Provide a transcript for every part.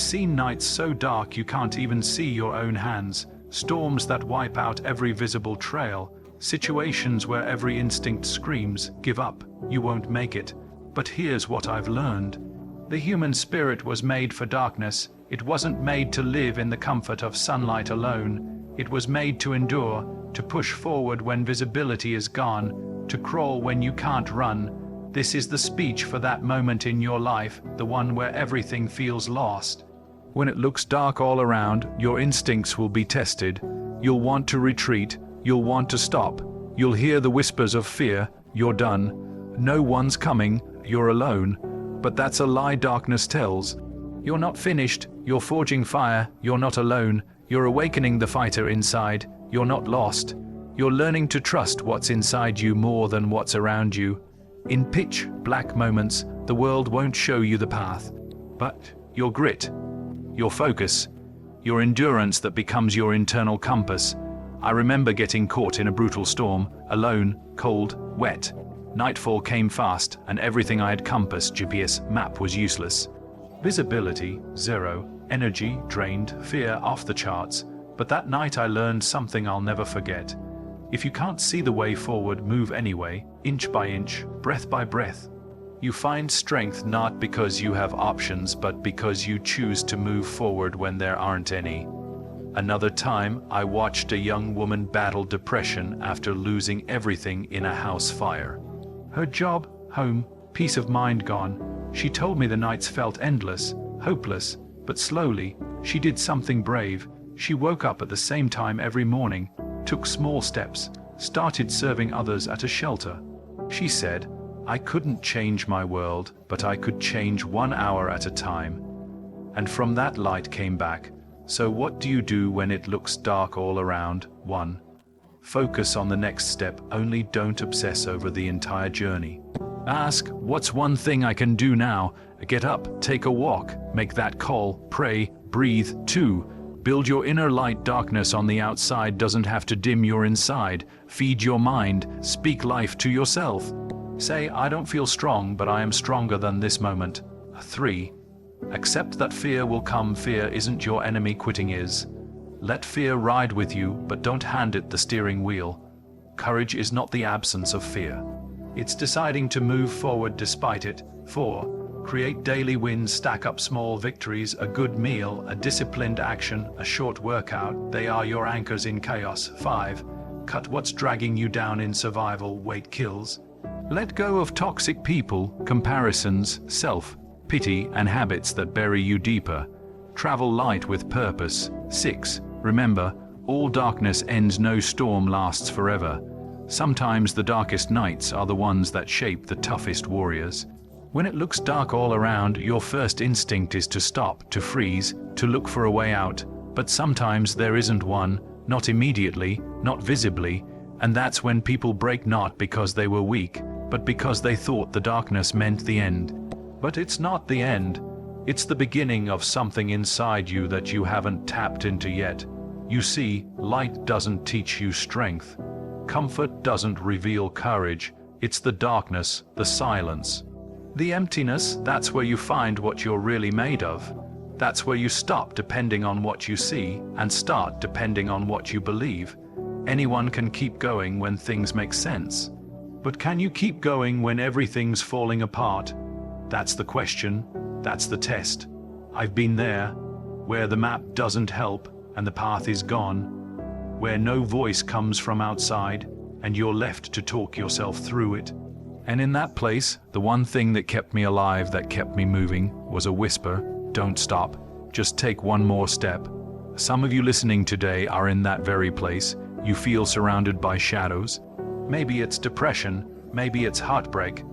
seen nights so dark you can't even see your own hands, storms that wipe out every visible trail, situations where every instinct screams, give up, you won't make it. But here's what I've learned. The human spirit was made for darkness. It wasn't made to live in the comfort of sunlight alone. It was made to endure, to push forward when visibility is gone, to crawl when you can't run. This is the speech for that moment in your life, the one where everything feels lost. When it looks dark all around, your instincts will be tested. You'll want to retreat, you'll want to stop. You'll hear the whispers of fear, you're done. No one's coming, you're alone. But that's a lie darkness tells. You're not finished, you're forging fire, you're not alone. You're awakening the fighter inside, you're not lost. You're learning to trust what's inside you more than what's around you. In pitch black moments, the world won't show you the path. But your grit, your focus, your endurance that becomes your internal compass. I remember getting caught in a brutal storm, alone, cold, wet. Nightfall came fast, and everything I had compassed, GPS, map, was useless. Visibility, zero, energy, drained, fear off the charts. But that night I learned something I'll never forget. If you can't see the way forward, move anyway, inch by inch, breath by breath. You find strength not because you have options, but because you choose to move forward when there aren't any. Another time, I watched a young woman battle depression after losing everything in a house fire. Her job, home, peace of mind gone. She told me the nights felt endless, hopeless, but slowly, she did something brave. She woke up at the same time every morning, took small steps, started serving others at a shelter. She said, I couldn't change my world, but I could change 1 hour at a time. And from that light came back. So what do you do when it looks dark all around? 1. Focus on the next step, only don't obsess over the entire journey. Ask, what's one thing I can do now? Get up, take a walk, make that call, pray, breathe. 2. Build your inner light. Darkness on the outside doesn't have to dim your inside. Feed your mind, speak life to yourself. Say, I don't feel strong, but I am stronger than this moment. 3. Accept that fear will come. Fear isn't your enemy, quitting is. Let fear ride with you, but don't hand it the steering wheel. Courage is not the absence of fear. It's deciding to move forward despite it. 4. Create daily wins, stack up small victories, a good meal, a disciplined action, a short workout. They are your anchors in chaos. 5. Cut what's dragging you down in survival. Weight kills. Let go of toxic people, comparisons, self-pity, and habits that bury you deeper. Travel light with purpose. 6. Remember, all darkness ends, no storm lasts forever. Sometimes the darkest nights are the ones that shape the toughest warriors. When it looks dark all around, your first instinct is to stop, to freeze, to look for a way out. But sometimes there isn't one, not immediately, not visibly, and that's when people break, not because they were weak, but because they thought the darkness meant the end. But it's not the end. It's the beginning of something inside you that you haven't tapped into yet. You see, light doesn't teach you strength. Comfort doesn't reveal courage. It's the darkness, the silence, the emptiness. That's where you find what you're really made of. That's where you stop depending on what you see and start depending on what you believe. Anyone can keep going when things make sense. But can you keep going when everything's falling apart? That's the question. That's the test. I've been there, where the map doesn't help and the path is gone, where no voice comes from outside and you're left to talk yourself through it. And in that place, the one thing that kept me alive, that kept me moving, was a whisper. Don't stop. Just take one more step. Some of you listening today are in that very place. You feel surrounded by shadows. Maybe it's depression, maybe it's heartbreak,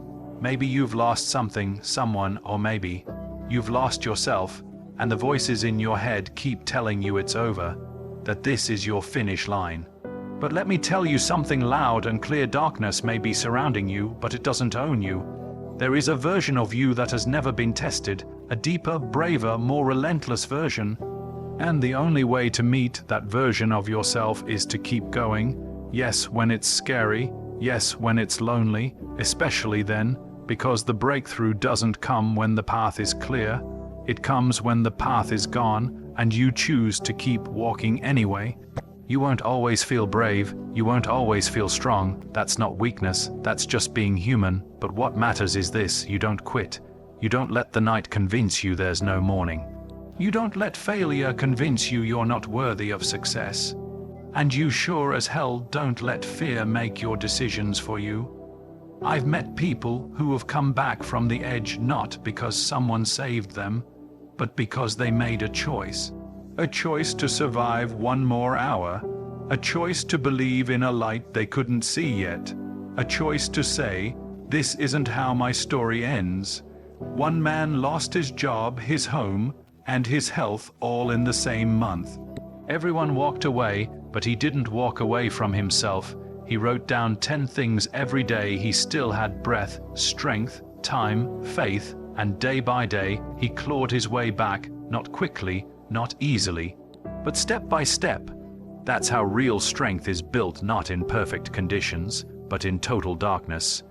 maybe you've lost something, someone, or maybe you've lost yourself, and the voices in your head keep telling you it's over, that this is your finish line. But let me tell you something loud and clear. Darkness may be surrounding you, but it doesn't own you. There is a version of you that has never been tested, a deeper, braver, more relentless version. And the only way to meet that version of yourself is to keep going. Yes, when it's scary. Yes, when it's lonely, especially then, because the breakthrough doesn't come when the path is clear. It comes when the path is gone and you choose to keep walking anyway. You won't always feel brave, you won't always feel strong. That's not weakness, that's just being human. But what matters is this: you don't quit. You don't let the night convince you there's no morning. You don't let failure convince you you're not worthy of success. And you sure as hell don't let fear make your decisions for you. I've met people who have come back from the edge not because someone saved them, but because they made a choice. A choice to survive one more hour. A choice to believe in a light they couldn't see yet. A choice to say, "This isn't how my story ends." One man lost his job, his home, and his health all in the same month. Everyone walked away, but he didn't walk away from himself. He wrote down 10 things every day he still had breath, strength, time, faith, and day by day he clawed his way back, not quickly, not easily, but step by step. That's how real strength is built, not in perfect conditions, but in total darkness.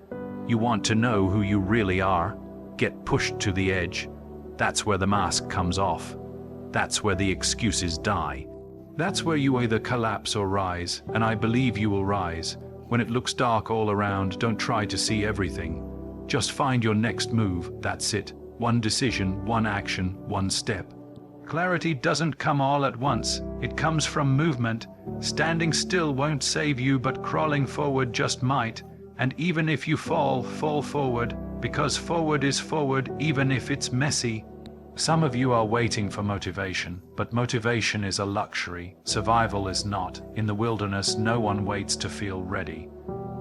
You want to know who you really are? Get pushed to the edge. That's where the mask comes off. That's where the excuses die. That's where you either collapse or rise, and I believe you will rise. When it looks dark all around, don't try to see everything. Just find your next move, that's it. One decision, one action, one step. Clarity doesn't come all at once. It comes from movement. Standing still won't save you, but crawling forward just might. And even if you fall, fall forward, because forward is forward even if it's messy. Some of you are waiting for motivation, but motivation is a luxury. Survival is not. In the wilderness, no one waits to feel ready.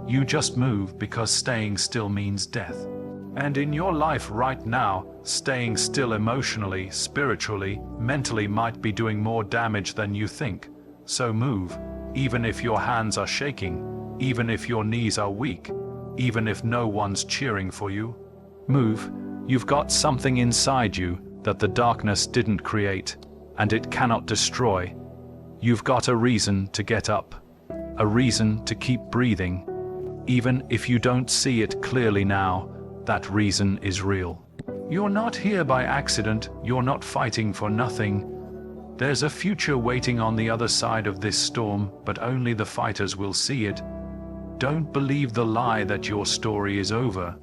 You just move because staying still means death. And in your life right now, staying still emotionally, spiritually, mentally might be doing more damage than you think. So move, even if your hands are shaking, even if your knees are weak, even if no one's cheering for you. Move. You've got something inside you that the darkness didn't create, and it cannot destroy. You've got a reason to get up, a reason to keep breathing. Even if you don't see it clearly now, that reason is real. You're not here by accident, you're not fighting for nothing. There's a future waiting on the other side of this storm, but only the fighters will see it. Don't believe the lie that your story is over.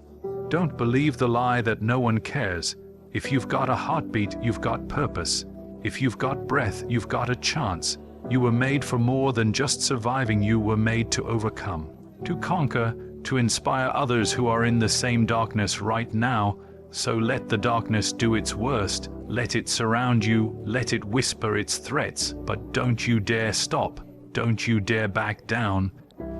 Don't believe the lie that no one cares. If you've got a heartbeat, you've got purpose. If you've got breath, you've got a chance. You were made for more than just surviving. You were made to overcome, to conquer, to inspire others who are in the same darkness right now. So let the darkness do its worst. Let it surround you. Let it whisper its threats. But don't you dare stop. Don't you dare back down.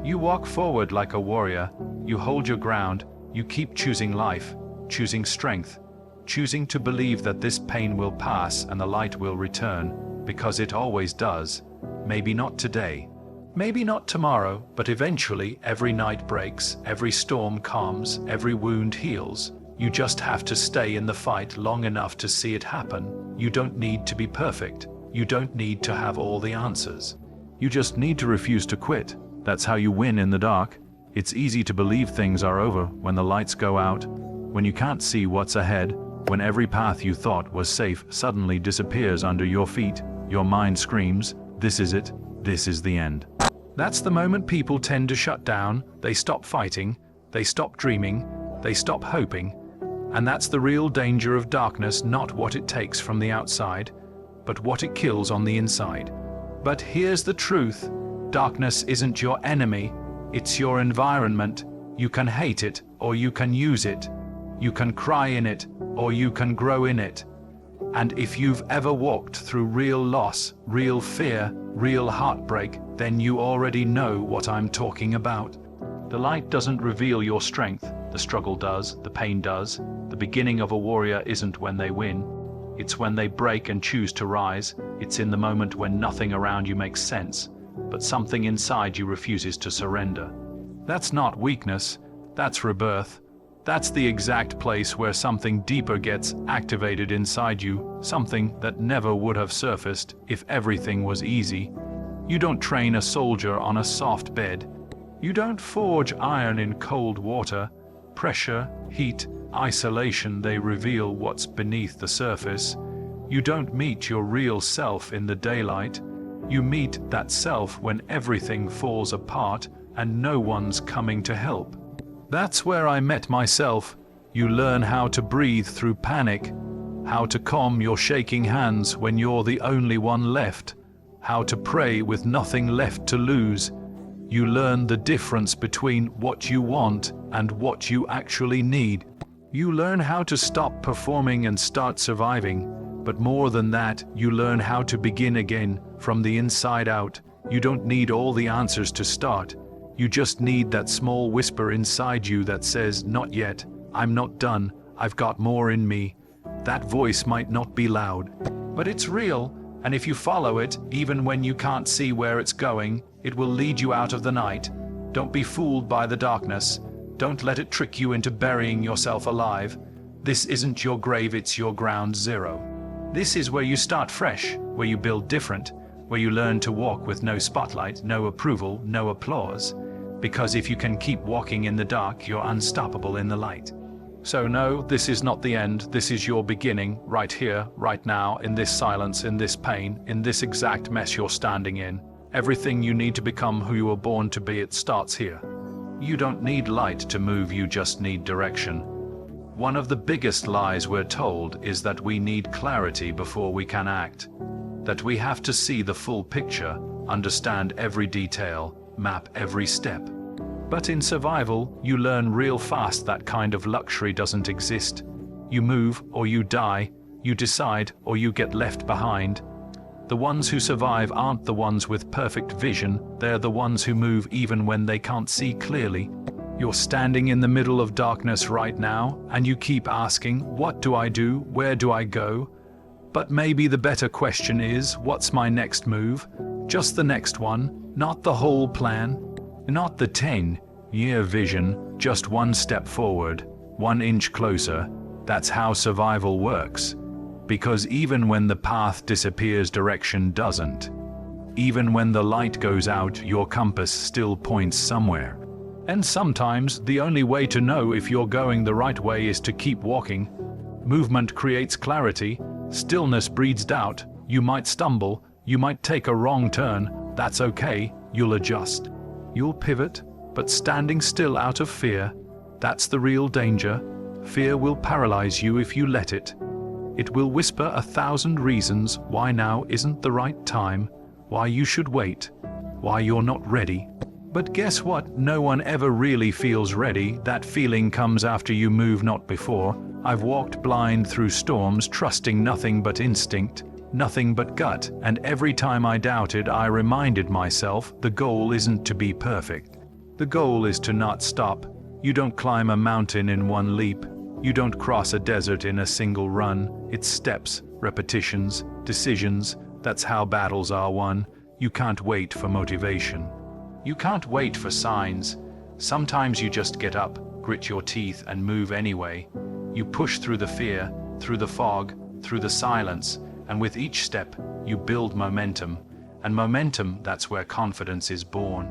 You walk forward like a warrior. You hold your ground. You keep choosing life, choosing strength, choosing to believe that this pain will pass and the light will return, because it always does. Maybe not today, maybe not tomorrow, but eventually every night breaks, every storm calms, every wound heals. You just have to stay in the fight long enough to see it happen. You don't need to be perfect. You don't need to have all the answers. You just need to refuse to quit. That's how you win in the dark. It's easy to believe things are over when the lights go out, when you can't see what's ahead, when every path you thought was safe suddenly disappears under your feet. Your mind screams, "This is it, this is the end." That's the moment people tend to shut down. They stop fighting, they stop dreaming, they stop hoping. And that's the real danger of darkness, not what it takes from the outside, but what it kills on the inside. But here's the truth. Darkness isn't your enemy. It's your environment. You can hate it, or you can use it. You can cry in it, or you can grow in it. And if you've ever walked through real loss, real fear, real heartbreak, then you already know what I'm talking about. The light doesn't reveal your strength. The struggle does, the pain does. The beginning of a warrior isn't when they win. It's when they break and choose to rise. It's in the moment when nothing around you makes sense, but something inside you refuses to surrender. That's not weakness, that's rebirth. That's the exact place where something deeper gets activated inside you, something that never would have surfaced if everything was easy. You don't train a soldier on a soft bed. You don't forge iron in cold water. Pressure, heat, isolation they reveal what's beneath the surface. You don't meet your real self in the daylight. You meet that self when everything falls apart and no one's coming to help. That's where I met myself. You learn how to breathe through panic, how to calm your shaking hands when you're the only one left, how to pray with nothing left to lose. You learn the difference between what you want and what you actually need. You learn how to stop performing and start surviving. But more than that, you learn how to begin again from the inside out. You don't need all the answers to start. You just need that small whisper inside you that says, "Not yet, I'm not done, I've got more in me." That voice might not be loud, but it's real, and if you follow it, even when you can't see where it's going, it will lead you out of the night. Don't be fooled by the darkness. Don't let it trick you into burying yourself alive. This isn't your grave, it's your ground zero. This is where you start fresh, where you build different, where you learn to walk with no spotlight, no approval, no applause. Because if you can keep walking in the dark, you're unstoppable in the light. So no, this is not the end, this is your beginning, right here, right now, in this silence, in this pain, in this exact mess you're standing in. Everything you need to become who you were born to be, it starts here. You don't need light to move, you just need direction. One of the biggest lies we're told is that we need clarity before we can act. That we have to see the full picture, understand every detail, map every step. But in survival, you learn real fast that kind of luxury doesn't exist. You move or you die, you decide or you get left behind. The ones who survive aren't the ones with perfect vision, they're the ones who move even when they can't see clearly. You're standing in the middle of darkness right now, and you keep asking, what do I do? Where do I go? But maybe the better question is, what's my next move? Just the next one, not the whole plan. Not the 10-year vision, just one step forward, 1 inch closer. That's how survival works. Because even when the path disappears, direction doesn't. Even when the light goes out, your compass still points somewhere. And sometimes the only way to know if you're going the right way is to keep walking. Movement creates clarity, stillness breeds doubt. You might stumble, you might take a wrong turn. That's okay, you'll adjust. You'll pivot, but standing still out of fear, that's the real danger. Fear will paralyze you if you let it. It will whisper 1,000 reasons why now isn't the right time, why you should wait, why you're not ready. But guess what? No one ever really feels ready. That feeling comes after you move, not before. I've walked blind through storms, trusting nothing but instinct, nothing but gut, and every time I doubted, I reminded myself the goal isn't to be perfect. The goal is to not stop. You don't climb a mountain in one leap. You don't cross a desert in a single run. It's steps, repetitions, decisions. That's how battles are won. You can't wait for motivation. You can't wait for signs. Sometimes you just get up, grit your teeth, and move anyway. You push through the fear, through the fog, through the silence, and with each step, you build momentum. And momentum, that's where confidence is born.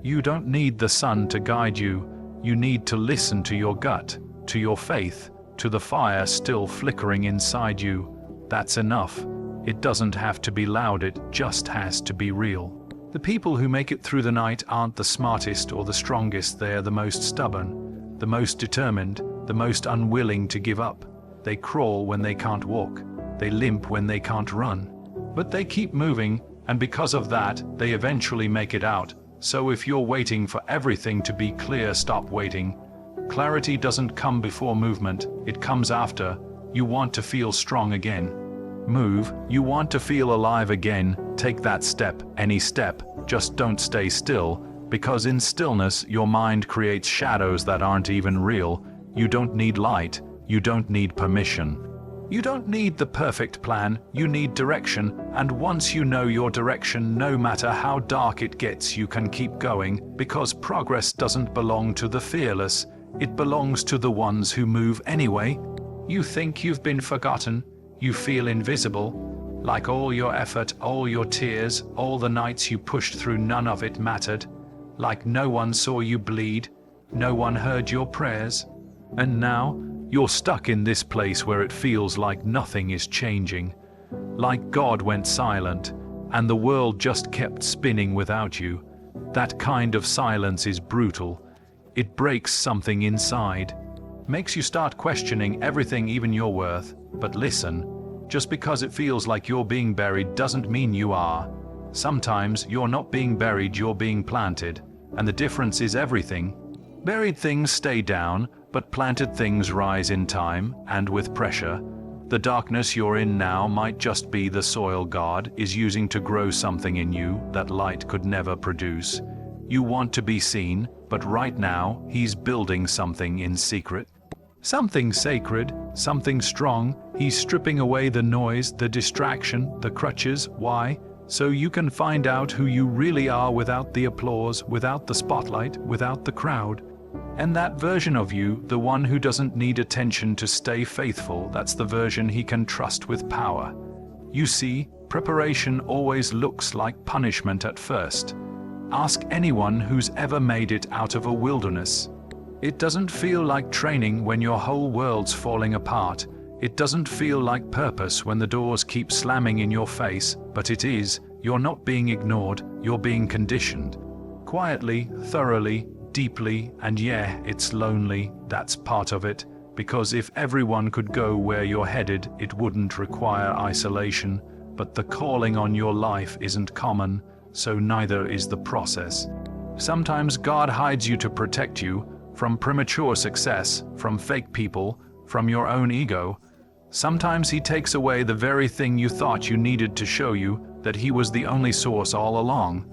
You don't need the sun to guide you. You need to listen to your gut, to your faith, to the fire still flickering inside you. That's enough. It doesn't have to be loud, it just has to be real. The people who make it through the night aren't the smartest or the strongest, they're the most stubborn, the most determined, the most unwilling to give up. They crawl when they can't walk, they limp when they can't run. But they keep moving, and because of that, they eventually make it out. So if you're waiting for everything to be clear, stop waiting. Clarity doesn't come before movement, it comes after. You want to feel strong again. Move, you want to feel alive again. Take that step, any step, just don't stay still, because in stillness your mind creates shadows that aren't even real. You don't need light, you don't need permission. You don't need the perfect plan, you need direction, and once you know your direction, no matter how dark it gets, you can keep going, because progress doesn't belong to the fearless, it belongs to the ones who move anyway. You think you've been forgotten, you feel invisible, like all your effort, all your tears, all the nights you pushed through, none of it mattered, like no one saw you bleed, no one heard your prayers. And now, You're stuck in this place where it feels like nothing is changing. Like God went silent, and the world just kept spinning without you. That kind of silence is brutal. It breaks something inside. Makes you start questioning everything, even your worth. But listen, just because it feels like you're being buried doesn't mean you are. Sometimes you're not being buried, you're being planted. And the difference is everything. Buried things stay down, but planted things rise in time and with pressure. The darkness you're in now might just be the soil God is using to grow something in you that light could never produce. You want to be seen, but right now He's building something in secret. Something sacred, something strong. He's stripping away the noise, the distraction, the crutches. Why? So you can find out who you really are without the applause, without the spotlight, without the crowd. And that version of you, the one who doesn't need attention to stay faithful, that's the version He can trust with power. You see, preparation always looks like punishment at first. Ask anyone who's ever made it out of a wilderness. It doesn't feel like training when your whole world's falling apart. It doesn't feel like purpose when the doors keep slamming in your face, but it is. You're not being ignored, you're being conditioned. Quietly, thoroughly, deeply, and yeah, it's lonely. That's part of it, because if everyone could go where you're headed, it wouldn't require isolation. But the calling on your life isn't common, so neither is the process. Sometimes God hides you to protect you from premature success, from fake people, from your own ego. Sometimes He takes away the very thing you thought you needed to show you that He was the only source all along.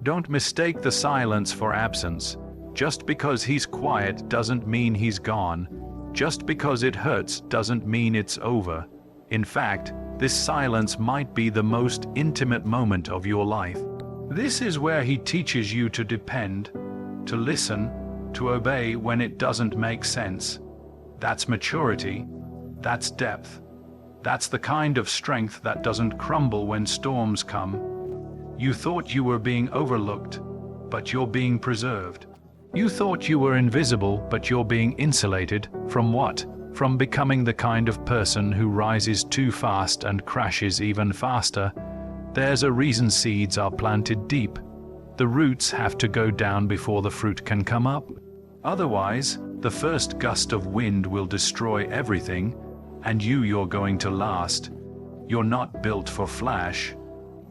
Don't mistake the silence for absence. Just because He's quiet doesn't mean He's gone. Just because it hurts doesn't mean it's over. In fact, this silence might be the most intimate moment of your life. This is where He teaches you to depend, to listen, to obey when it doesn't make sense. That's maturity. That's depth. That's the kind of strength that doesn't crumble when storms come. You thought you were being overlooked, but you're being preserved. You thought you were invisible, but you're being insulated. From what? From becoming the kind of person who rises too fast and crashes even faster. There's a reason seeds are planted deep. The roots have to go down before the fruit can come up. Otherwise, the first gust of wind will destroy everything, and you're going to last. You're not built for flash.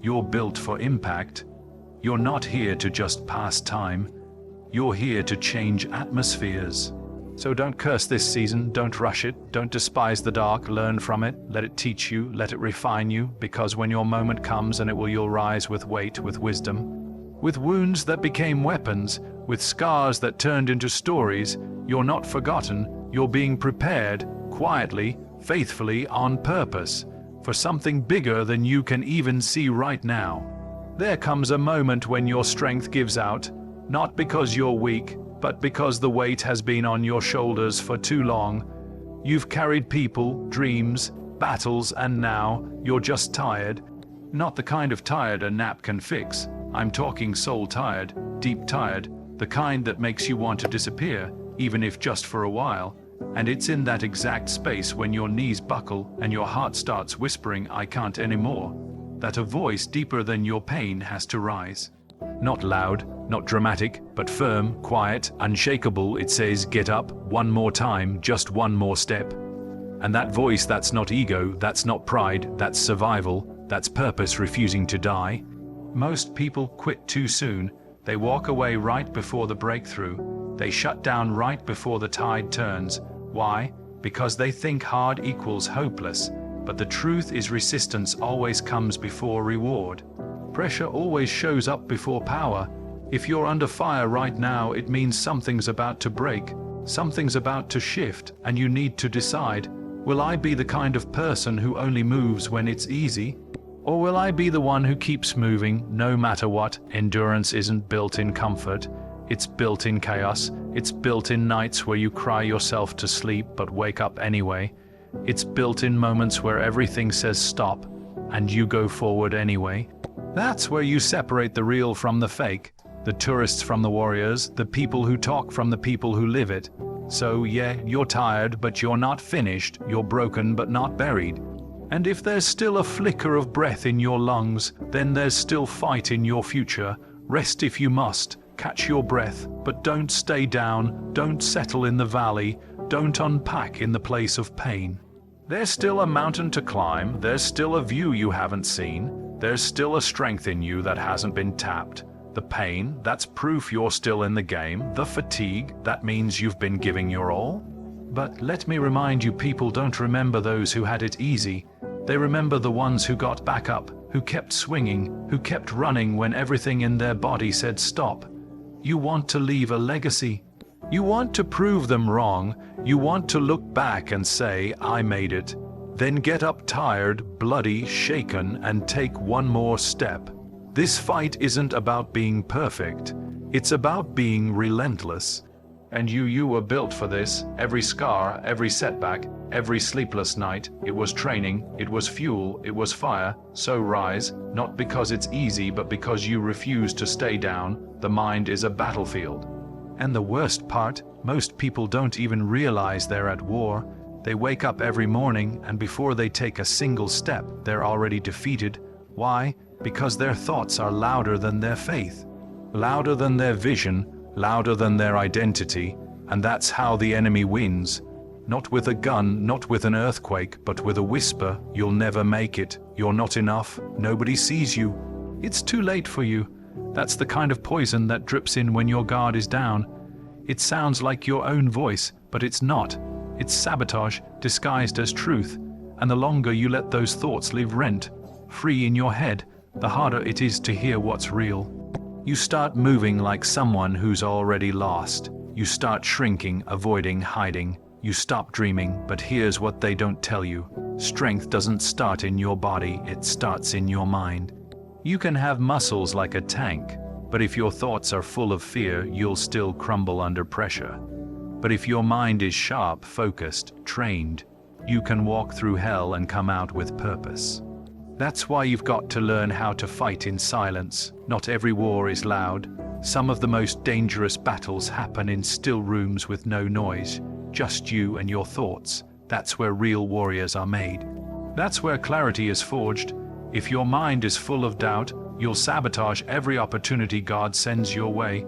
You're built for impact. You're not here to just pass time. You're here to change atmospheres. So don't curse this season, don't rush it, don't despise the dark, learn from it, let it teach you, let it refine you, because when your moment comes and you'll rise with weight, with wisdom, with wounds that became weapons, with scars that turned into stories. You're not forgotten, you're being prepared, quietly, faithfully, on purpose, for something bigger than you can even see right now. There comes a moment when your strength gives out, not because you're weak, but because the weight has been on your shoulders for too long. You've carried people, dreams, battles, and now you're just tired. Not the kind of tired a nap can fix. I'm talking soul tired, deep tired, the kind that makes you want to disappear, even if just for a while. And it's in that exact space when your knees buckle and your heart starts whispering, "I can't anymore," that a voice deeper than your pain has to rise. Not loud, not dramatic, but firm, quiet, unshakable. It says, "Get up, one more time, just one more step." And that voice, that's not ego, that's not pride, that's survival, that's purpose refusing to die. Most people quit too soon. They walk away right before the breakthrough. They shut down right before the tide turns. Why? Because they think hard equals hopeless. But the truth is, resistance always comes before reward. Pressure always shows up before power. If you're under fire right now, it means something's about to break, something's about to shift, and you need to decide, will I be the kind of person who only moves when it's easy? Or will I be the one who keeps moving no matter what? Endurance isn't built in comfort. It's built in chaos. It's built in nights where you cry yourself to sleep but wake up anyway. It's built in moments where everything says stop and you go forward anyway. That's where you separate the real from the fake, the tourists from the warriors, the people who talk from the people who live it. So yeah, you're tired, but you're not finished. You're broken, but not buried. And if there's still a flicker of breath in your lungs, then there's still fight in your future. Rest if you must. Catch your breath, but don't stay down. Don't settle in the valley. Don't unpack in the place of pain. There's still a mountain to climb. There's still a view you haven't seen. There's still a strength in you that hasn't been tapped. The pain, that's proof you're still in the game. The fatigue, that means you've been giving your all. But let me remind you, people don't remember those who had it easy. They remember the ones who got back up, who kept swinging, who kept running when everything in their body said stop. You want to leave a legacy. You want to prove them wrong. You want to look back and say, I made it. Then get up tired, bloody, shaken, and take one more step. This fight isn't about being perfect. It's about being relentless. And you were built for this. Every scar, every setback, every sleepless night, it was training, it was fuel, it was fire. So rise, not because it's easy, but because you refuse to stay down. The mind is a battlefield. And the worst part, most people don't even realize they're at war. They wake up every morning, and before they take a single step, they're already defeated. Why? Because their thoughts are louder than their faith, louder than their vision, louder than their identity, and that's how the enemy wins. Not with a gun, not with an earthquake, but with a whisper. You'll never make it. You're not enough. Nobody sees you. It's too late for you. That's the kind of poison that drips in when your guard is down. It sounds like your own voice, but it's not. It's sabotage disguised as truth. And the longer you let those thoughts live rent free in your head, the harder it is to hear what's real. You start moving like someone who's already lost. You start shrinking, avoiding, hiding. You stop dreaming, but here's what they don't tell you. Strength doesn't start in your body, it starts in your mind. You can have muscles like a tank, but if your thoughts are full of fear, you'll still crumble under pressure. But if your mind is sharp, focused, trained, you can walk through hell and come out with purpose. That's why you've got to learn how to fight in silence. Not every war is loud. Some of the most dangerous battles happen in still rooms with no noise, just you and your thoughts. That's where real warriors are made. That's where clarity is forged. If your mind is full of doubt, you'll sabotage every opportunity God sends your way.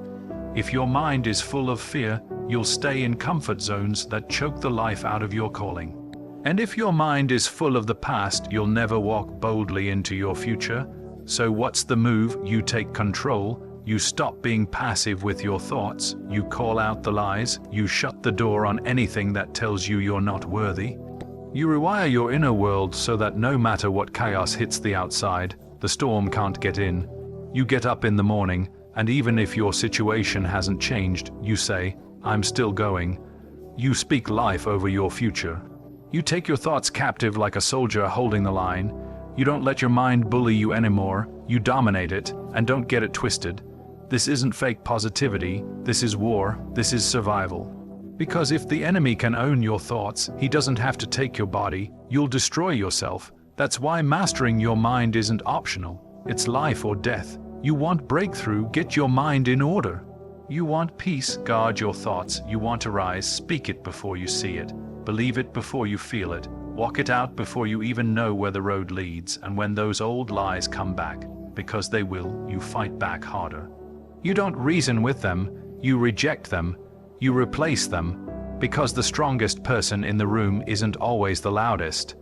If your mind is full of fear, you'll stay in comfort zones that choke the life out of your calling. And if your mind is full of the past, you'll never walk boldly into your future. So what's the move? You take control. You stop being passive with your thoughts. You call out the lies. You shut the door on anything that tells you you're not worthy. You rewire your inner world so that no matter what chaos hits the outside, the storm can't get in. You get up in the morning, and even if your situation hasn't changed, you say, I'm still going. You speak life over your future. You take your thoughts captive like a soldier holding the line. You don't let your mind bully you anymore. You dominate it, and don't get it twisted. This isn't fake positivity. This is war. This is survival. Because if the enemy can own your thoughts, he doesn't have to take your body. You'll destroy yourself. That's why mastering your mind isn't optional. It's life or death. You want breakthrough, get your mind in order. You want peace, guard your thoughts. You want to rise, speak it before you see it. Believe it before you feel it. Walk it out before you even know where the road leads. And when those old lies come back, because they will, you fight back harder. You don't reason with them, you reject them, you replace them, because the strongest person in the room isn't always the loudest.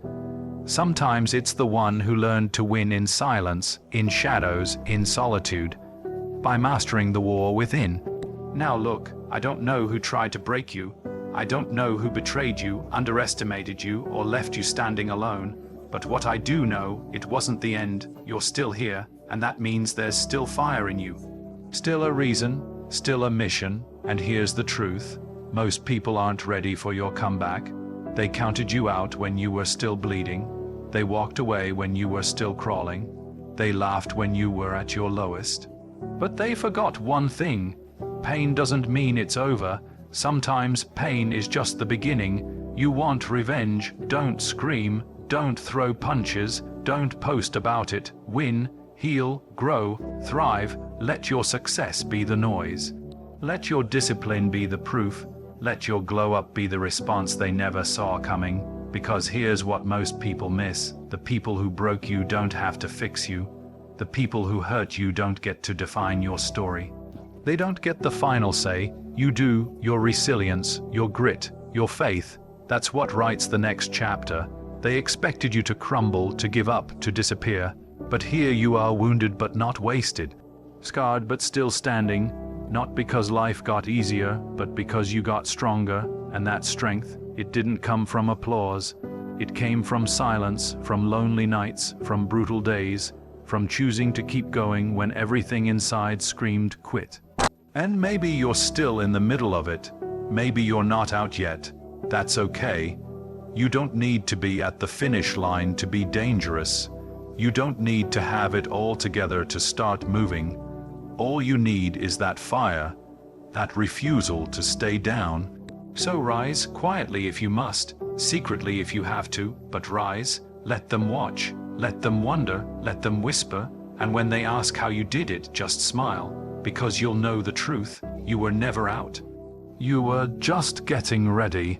Sometimes it's the one who learned to win in silence, in shadows, in solitude, by mastering the war within. Now look, I don't know who tried to break you. I don't know who betrayed you, underestimated you, or left you standing alone. But what I do know, it wasn't the end. You're still here, and that means there's still fire in you. Still a reason, still a mission, and here's the truth. Most people aren't ready for your comeback. They counted you out when you were still bleeding. They walked away when you were still crawling. They laughed when you were at your lowest. But they forgot one thing. Pain doesn't mean it's over. Sometimes pain is just the beginning. You want revenge, don't scream, don't throw punches, don't post about it. Win, heal, grow, thrive. Let your success be the noise. Let your discipline be the proof. Let your glow up be the response they never saw coming, because here's what most people miss. The people who broke you don't have to fix you. The people who hurt you don't get to define your story. They don't get the final say. You do. Your resilience, your grit, your faith. That's what writes the next chapter. They expected you to crumble, to give up, to disappear. But here you are, wounded but not wasted. Scarred but still standing. Not because life got easier, but because you got stronger. And that strength, it didn't come from applause. It came from silence, from lonely nights, from brutal days, from choosing to keep going when everything inside screamed quit. And maybe you're still in the middle of it. Maybe you're not out yet. That's okay. You don't need to be at the finish line to be dangerous. You don't need to have it all together to start moving. All you need is that fire, that refusal to stay down. So rise, quietly if you must, secretly if you have to, but rise. Let them watch, let them wonder, let them whisper, and when they ask how you did it, just smile, because you'll know the truth. You were never out. You were just getting ready.